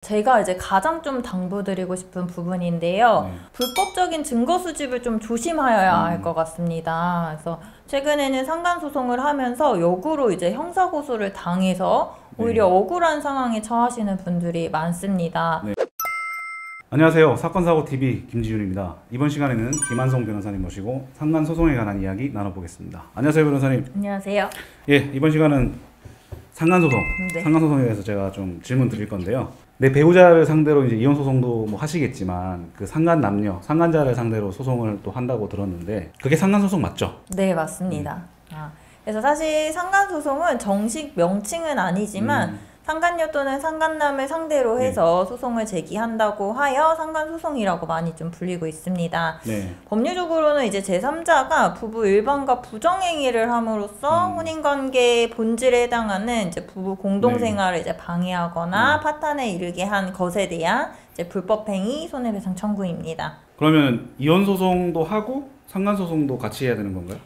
제가 이제 가장 좀 당부드리고 싶은 부분인데요. 불법적인 증거 수집을 좀 조심하여야 할 것 같습니다. 그래서 최근에는 상간소송을 하면서 역으로 이제 형사고소를 당해서 오히려 억울한 상황에 처하시는 분들이 많습니다. 안녕하세요. 사건사고TV 김지윤입니다. 이번 시간에는 김한성 변호사님 모시고 상간소송에 관한 이야기 나눠보겠습니다. 안녕하세요, 변호사님. 안녕하세요. 예, 이번 시간은 상간소송, 네. 상간소송에 대해서 제가 좀 질문 드릴 건데요. 내 배우자를 상대로 이제 이혼소송도 뭐 하시겠지만 그 상간남녀, 상간자를 상대로 소송을 또 한다고 들었는데 그게 상간소송 맞죠? 네, 맞습니다. 그래서 사실 상간소송은 정식 명칭은 아니지만 상간녀 또는 상간남을 상대로 해서 소송을 제기한다고 하여 상간소송이라고 많이 좀 불리고 있습니다. 법률적으로는 이제 제3자가 부부 일반과 부정행위를 함으로써 혼인관계의 본질에 해당하는 이제 부부 공동생활을 이제 방해하거나 파탄에 이르게 한 것에 대한 이제 불법행위 손해배상 청구입니다. 그러면 이혼소송도 하고 상간소송도 같이 해야 되는 건가요?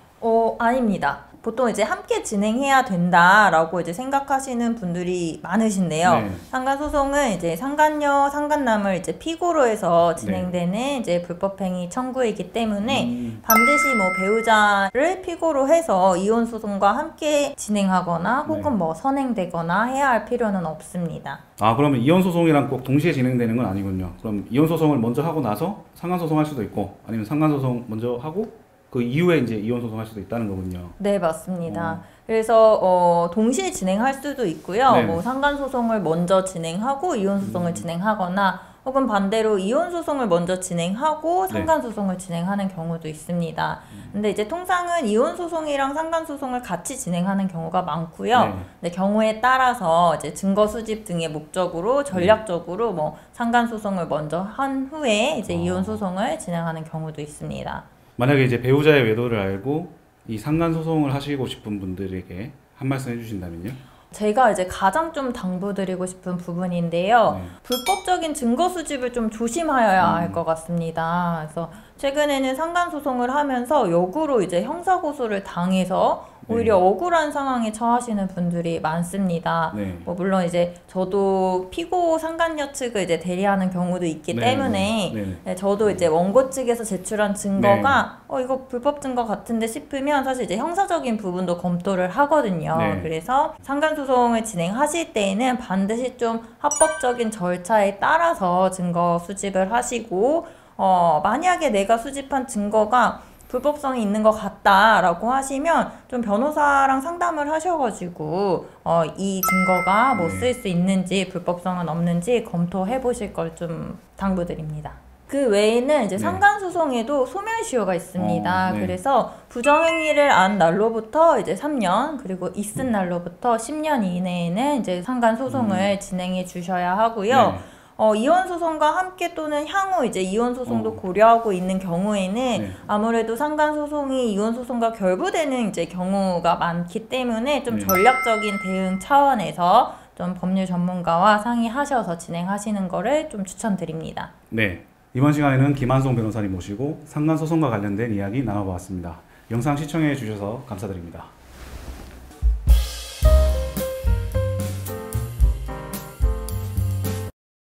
아닙니다. 보통 이제 함께 진행해야 된다라고 이제 생각하시는 분들이 많으신데요. 상간소송은 이제 상간녀, 상간남을 이제 피고로 해서 진행되는 이제 불법행위 청구이기 때문에 반드시 뭐 배우자를 피고로 해서 이혼소송과 함께 진행하거나 혹은 뭐 선행되거나 해야 할 필요는 없습니다. 아, 그러면 이혼소송이랑 꼭 동시에 진행되는 건 아니군요. 그럼 이혼소송을 먼저 하고 나서 상간소송 할 수도 있고 아니면 상간소송 먼저 하고 그 이후에 이제 이혼소송 할 수도 있다는 거군요. 네, 맞습니다. 그래서 동시에 진행할 수도 있고요. 뭐 상간소송을 먼저 진행하고 이혼소송을 진행하거나 혹은 반대로 이혼소송을 먼저 진행하고 상간소송을 진행하는 경우도 있습니다. 근데 이제 통상은 이혼소송이랑 상간소송을 같이 진행하는 경우가 많고요. 근데 경우에 따라서 이제 증거 수집 등의 목적으로 전략적으로 뭐 상간소송을 먼저 한 후에 이제 이혼소송을 진행하는 경우도 있습니다. 만약에 이제 배우자의 외도를 알고 이 상간소송을 하시고 싶은 분들에게 한 말씀 해주신다면요? 제가 이제 가장 좀 당부드리고 싶은 부분인데요. 불법적인 증거 수집을 좀 조심하여야 할 것 같습니다. 그래서 최근에는 상간소송을 하면서 역으로 이제 형사고소를 당해서 오히려 억울한 상황에 처하시는 분들이 많습니다. 뭐 물론 이제 저도 피고 상간녀 측을 이제 대리하는 경우도 있기 때문에 저도 이제 원고 측에서 제출한 증거가 이거 불법 증거 같은데 싶으면 사실 이제 형사적인 부분도 검토를 하거든요. 그래서 상간소송을 진행하실 때에는 반드시 좀 합법적인 절차에 따라서 증거 수집을 하시고 만약에 내가 수집한 증거가 불법성이 있는 것 같다라고 하시면 좀 변호사랑 상담을 하셔가지고 이 증거가 뭐 쓸 수 있는지 불법성은 없는지 검토해 보실 걸 좀 당부드립니다. 그 외에는 이제 상간소송에도 소멸시효가 있습니다. 그래서 부정행위를 한 날로부터 이제 3년 그리고 있은 날로부터 10년 이내에는 이제 상간소송을 진행해 주셔야 하고요. 이혼소송과 함께 또는 향후 이제 이혼소송도 고려하고 있는 경우에는 아무래도 상간소송이 이혼소송과 결부되는 이제 경우가 많기 때문에 좀 전략적인 대응 차원에서 좀 법률 전문가와 상의하셔서 진행하시는 거를 좀 추천드립니다. 네. 이번 시간에는 김한성 변호사님 모시고 상간소송과 관련된 이야기 나눠보았습니다. 영상 시청해 주셔서 감사드립니다.